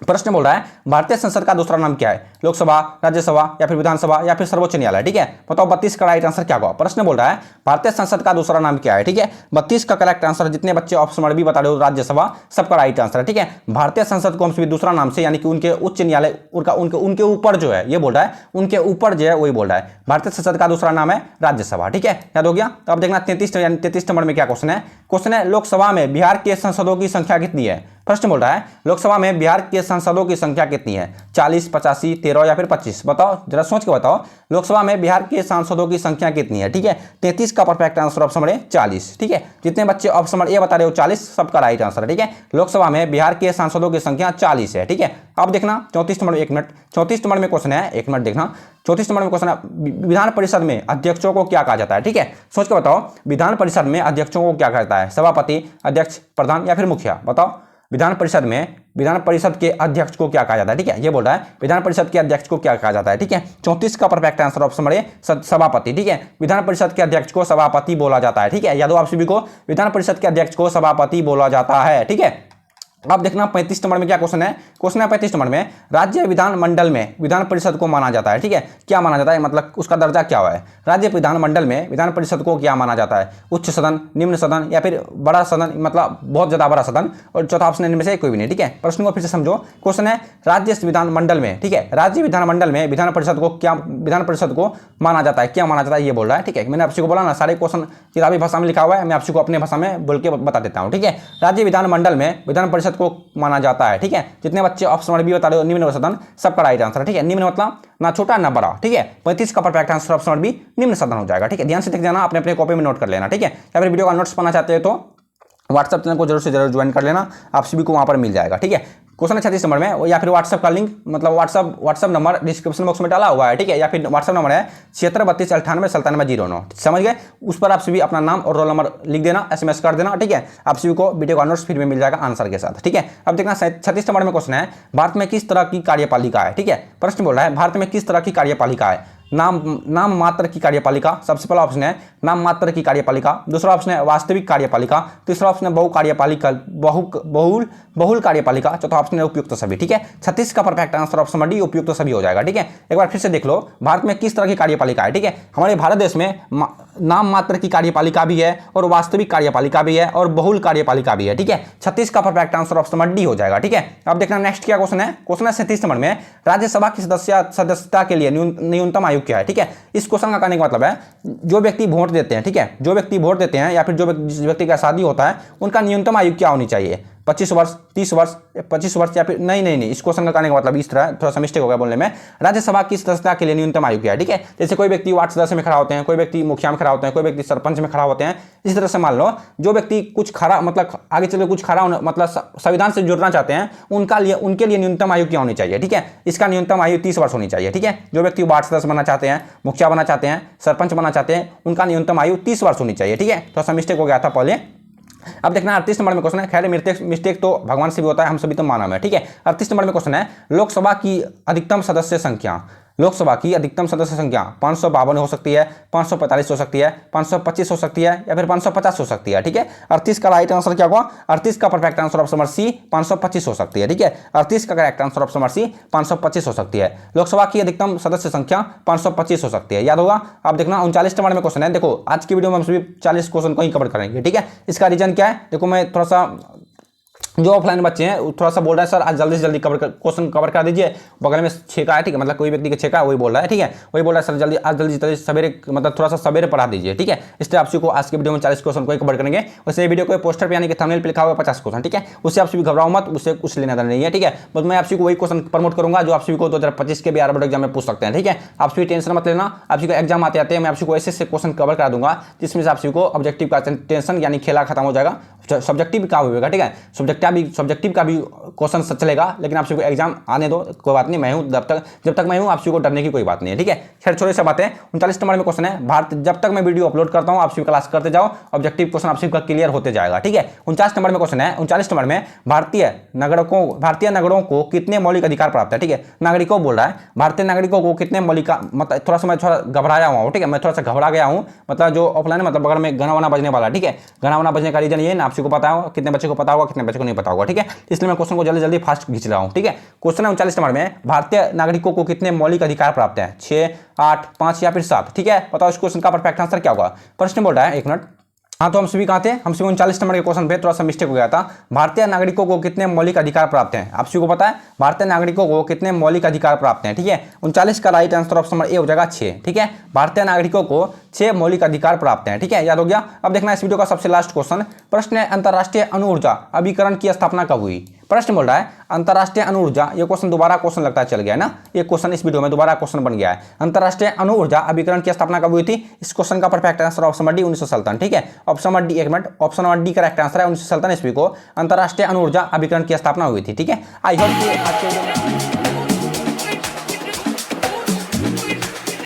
प्रश्न बोल रहा है भारतीय संसद का दूसरा नाम क्या है? लोकसभा, राज्यसभा, या फिर विधानसभा, या फिर सर्वोच्च न्यायालय? ठीक है, बताओ 32 का राइट आंसर क्या होगा? प्रश्न बोल रहा है भारतीय संसद का दूसरा नाम क्या है? ठीक है, 32 का करेक्ट आंसर, जितने बच्चे ऑप्शन नंबर बी बता रहे हो राज्यसभा, सबका राइट आंसर है। ठीक है, भारतीय संसद को हम सभी दूसरा नाम से, यानी कि उनके उच्च न्यायालय उनके ऊपर जो है, ये बोल रहा है उनके ऊपर जो है वही बोल रहा है। भारतीय संसद का दूसरा नाम है राज्यसभा। ठीक है, याद हो गया? अब देखना 33 नंबर में क्या क्वेश्चन है। क्वेश्चन है लोकसभा में बिहार के सांसदों की संख्या कितनी है? प्रश्न बोल रहा है लोकसभा में बिहार के सांसदों की संख्या कितनी है? 40, 85, 13 या फिर 25? बताओ जरा सोच के बताओ, लोकसभा में बिहार के सांसदों की संख्या कितनी है? ठीक है, 33 का परफेक्ट आंसर ऑप्शन नंबर 40। ठीक है, जितने बच्चे ऑप्शन नंबर ए बता रहे हो 40, सबका राइट आंसर है। ठीक है, लोकसभा में बिहार के सांसदों की संख्या 40 है। ठीक है, अब देखना 34 नंबर, 1 मिनट, 34 नंबर में क्वेश्चन है, 1 मिनट देखना, 34 नंबर में क्वेश्चन है विधान परिषद में अध्यक्षों को क्या कहा जाता है? ठीक है, सोच के बताओ, विधान परिषद में अध्यक्षों को क्या कहता है? सभापति, अध्यक्ष, प्रधान, या फिर मुखिया? बताओ, विधान परिषद के अध्यक्ष को क्या कहा जाता है? ठीक है, ये बोल रहा है विधान परिषद के अध्यक्ष को क्या कहा जाता है? ठीक है, 34 का perfect answer option number A सभापति। ठीक है, विधान परिषद के अध्यक्ष को सभापति बोला जाता है। ठीक है, याद हो आप सभी को, विधान परिषद के अध्यक्ष को सभापति बोला जाता है। ठीक है, अब देखना 35 नंबर में क्या क्वेश्चन है। क्वेश्चन है 35 नंबर में राज्य विधानमंडल में विधान परिषद को माना जाता है। ठीक है, क्या माना जाता है, मतलब उसका दर्जा क्या हुआ है? राज्य विधानमंडल में विधान परिषद को क्या माना जाता है? उच्च सदन, निम्न सदन, या फिर बड़ा सदन, मतलब बहुत ज्यादा बड़ा सदन, और चौथा ऑप्शन इनमें से कोई भी नहीं। ठीक है, प्रश्न को फिर से समझो। क्वेश्चन है राज्य विधानमंडल में, ठीक है, राज्य विधानमंडल में विधान परिषद को माना जाता है, क्या माना जाता है, ये बोल रहा है। ठीक है, मैंने आपसे को बोला ना, सारे क्वेश्चन किताबी भाषा में लिखा हुआ है, मैं आपसे को अपने भाषा में बोल के बता देता हूँ। ठीक है, राज्य विधानमंडल में विधान परिषद प्रतिशत को माना जाता है। ठीक है, जितने बच्चे ऑप्शन नंबर बी बता रहे हो निम्न में सदन, सबका राइट आंसर है। ठीक है, निम्न मतलब ना छोटा ना बड़ा। ठीक है, 35 का perfect answer option number B निम्न सदन हो जाएगा। ठीक है, ध्यान से देख जाना, अपने अपने कॉपी में नोट कर लेना। ठीक है, या फिर वीडियो का नोट्स पढ़ना चाहते हो तो व्हाट्सएप चैनल को जरूर से जरूर ज्वाइन कर लेना, आप सभी को वहां पर मिल जाएगा। ठीक है, क्वेश्चन 36 नंबर में, या फिर व्हाट्सएप का लिंक मतलब व्हाट्सएप नंबर डिस्क्रिप्शन बॉक्स में डाला हुआ है। ठीक है, या फिर व्हाट्सएप नंबर है 7632989709। समझ गए, उस पर आप सभी अपना नाम और रोल नंबर लिख देना, SMS कर देना। ठीक है, आप सभी को वीडियो का नोट्स फ्री में मिल जाएगा आंसर के साथ। ठीक है, अब देखना 36 नंबर में क्वेश्चन है, भारत में किस तरह की कार्यपालिका है। ठीक है, प्रश्न बोल रहा है भारत में किस तरह की कार्यपालिका है। नाम मात्र की कार्यपालिका, सबसे पहला ऑप्शन है नाम मात्र की कार्यपालिका, दूसरा ऑप्शन है वास्तविक कार्यपालिका, तीसरा ऑप्शन है बहुल कार्यपालिका, चौथा ऑप्शन है उपयुक्त सभी। ठीक है, 36 का perfect answer option number D उपयुक्त सभी हो जाएगा। ठीक है, एक बार फिर से देख लो, भारत में किस तरह की कार्यपालिका है। ठीक है, हमारे भारत देश में नाम मात्र की कार्यपालिका भी है और वास्तविक कार्यपालिका भी है और बहुल कार्यपालिका भी है। ठीक है, 36 का perfect answer option number D हो जाएगा। ठीक है, अब देखना नेक्स्ट क्या क्वेश्चन है। क्वेश्चन है 37 नंबर में, राज्यसभा की सदस्यता के लिए न्यूनतम आयु क्या है। ठीक है, इस क्वेश्चन का कहने का मतलब है जो व्यक्ति वोट देते हैं, ठीक है, जो व्यक्ति वोट देते हैं या फिर जिस व्यक्ति का शादी होता है उनका न्यूनतम आयु क्या होनी चाहिए। 25 वर्ष, 30 वर्ष, 25 वर्ष या फिर नहीं, इस क्वेश्चन का कहने का मतलब इस तरह, थोड़ा सा मिस्टेक हो गया बोलने में। राज्यसभा की सदस्यता के लिए न्यूनतम आयु क्या है। ठीक है, जैसे कोई व्यक्ति वार्ड सदस्य में खड़ा होते हैं, कोई व्यक्ति मुखिया में खड़ा होते हैं, कोई व्यक्ति सरपंच में खड़ा होते हैं। इसी तरह से मान लो जो व्यक्ति कुछ खड़ा मतलब आगे चलकर कुछ खड़ा मतलब संविधान से जुड़ना चाहते हैं उनके लिए न्यूनतम आयु क्या होनी चाहिए। ठीक है, इसका न्यूनतम आयु 30 वर्ष होनी चाहिए। ठीक है, जो व्यक्ति वार्ड सदस्य बनना चाहते हैं, मुखिया बनना चाहते हैं, सरपंच बनना चाहते हैं, उनका न्यूनतम आयु 30 वर्ष होनी चाहिए। ठीक है, थोड़ा सा मिस्टेक हो गया था पहले। अब देखना 38 नंबर में क्वेश्चन है, खैर मिस्टेक तो भगवान से भी होता है, हम सभी तो मानव है। ठीक है, 38 नंबर में क्वेश्चन है, लोकसभा की अधिकतम सदस्य संख्या 552 हो सकती है, 545 हो सकती है, 525 हो सकती है या फिर 550 हो सकती है। ठीक है, 38 का राइट आंसर क्या होगा, 38 का perfect answer option number C 525 हो सकती है। ठीक है, 38 का correct answer option number C 525 हो सकती है। लोकसभा की अधिकतम सदस्य संख्या 525 हो सकती है, याद होगा। अब देखना 39 नंबर में क्वेश्चन है, देखो आज की वीडियो में हम सभी 40 क्वेश्चन को ही कवर करेंगे। ठीक है, इसका रीजन क्या है, देखो मैं थोड़ा सा जो ऑफलाइन बच्चे हैं थोड़ा सा बोल रहा है सर आज जल्दी से जल्दी क्वेश्चन कवर कर दीजिए, बगल में छेका है। ठीक है, मतलब कोई व्यक्ति का छेका है वही बोल रहा है। ठीक है, वही बोल रहा है सर जल्दी आज जल्दी सवेरे मतलब थोड़ा सा सवेरे पढ़ा दीजिए। ठीक है, इसलिए आप सभी को आज के वीडियो में 40 क्वेश्चन को ही कवर करेंगे। वैसे वीडियो को पोस्टर पे यानी कि थंबनेल पे लिखा हुआ 50 क्वेश्चन। ठीक है, उससे आप सभी घबराओ मत, उससे कुछ लेना देना नहीं है। ठीक है, बस मैं आप सभी को वही क्वेश्चन प्रमोट करूंगा जो आप सभी को 2025 के बिहार बोर्ड एग्जाम में पूछ सकते हैं। ठीक है, आप सभी टेंशन मत लेना, आप सभी को एग्जाम आते हैं मैं आप सभी को ऐसे क्वेश्चन कवर करा दूंगा जिसमें से आप सभी को ऑब्जेक्टिव का टेंशन यानी खेला खत्म हो जाएगा, सब्जेक्टिव का होगा। ठीक है, सब्जेक्टिव का भी क्वेश्चन चलेगा, लेकिन आप सभी को एग्जाम आने दो, कोई बात नहीं, मैं हूं जब तक मैं हूं आप सभी को डरने की कोई बात नहीं है। ठीक है, खैर छोड़ो सब बातें। 39 नंबर में क्वेश्चन है, भारत जब तक मैं वीडियो अपलोड करता हूं आप सभी क्लास करते जाओ, ऑब्जेक्टिव क्वेश्चन आप सभी का क्लियर होते जाएगा। ठीक है, 49 नंबर में क्वेश्चन है, 39 नंबर में भारतीय नागरिकों को कितने मौलिक अधिकार प्राप्त है। ठीक है, नागरिकों बोल रहा है, भारतीय नागरिकों को कितने मौलिक, मतलब थोड़ा सा मैं घबराया हुआ हूँ। ठीक है, मैं थोड़ा सा घबरा गया हूँ, मतलब जो ऑफलाइन मतलब बगल में गाना वाना बजने वाला। ठीक है, गाना वाना बजने का रीजन ये ना आप सभी को पता होगा, कितने बच्चे को पता होगा कितने बच्चे को नहीं पता होगा। ठीक है, इसलिए मैं क्वेश्चन को जल्दी फास्ट खींच रहा हूं। ठीक है, क्वेश्चन है 39 नंबर में, भारतीय नागरिकों को कितने मौलिक अधिकार प्राप्त हैं, 6, 8, 5 या फिर 7। ठीक है, बताओ इस क्वेश्चन का परफेक्ट आंसर क्या होगा। प्रश्न बोल रहा है, एक मिनट, हाँ तो हम सभी कहाँ थे, हम सभी 39 नंबर के क्वेश्चन पे थोड़ा सा मिस्टेक हो गया था। भारतीय नागरिकों को कितने मौलिक अधिकार प्राप्त हैं, आप सभी को पता है भारतीय नागरिकों को कितने मौलिक अधिकार प्राप्त हैं। ठीक है, 39 का right answer option number A हो जाएगा 6। ठीक है, भारतीय नागरिकों को 6 मौलिक अधिकार प्राप्त हैं। ठीक है, याद हो गया। अब देखना इस वीडियो का सबसे लास्ट क्वेश्चन, प्रश्न है अंतरराष्ट्रीय अणु ऊर्जा अभिकरण की स्थापना कब हुई। प्रश्न बोल रहा है अंतरराष्ट्रीय अणु ऊर्जा, ये क्वेश्चन दोबारा क्वेश्चन लगता है चल गया ना, ये क्वेश्चन इस वीडियो में दोबारा क्वेश्चन बन गया है। अंतरराष्ट्रीय अणु ऊर्जा अभिकरण की स्थापना कब हुई थी, इस क्वेश्चन का perfect answer option number D 1957। ठीक है, ऑप्शन नंबर डी, एक minute, option number D correct answer है 1957 ईस्वी को अंतरराष्ट्रीय अणु ऊर्जा अभिकरण की स्थापना हुई थी। ठीक है, आई होप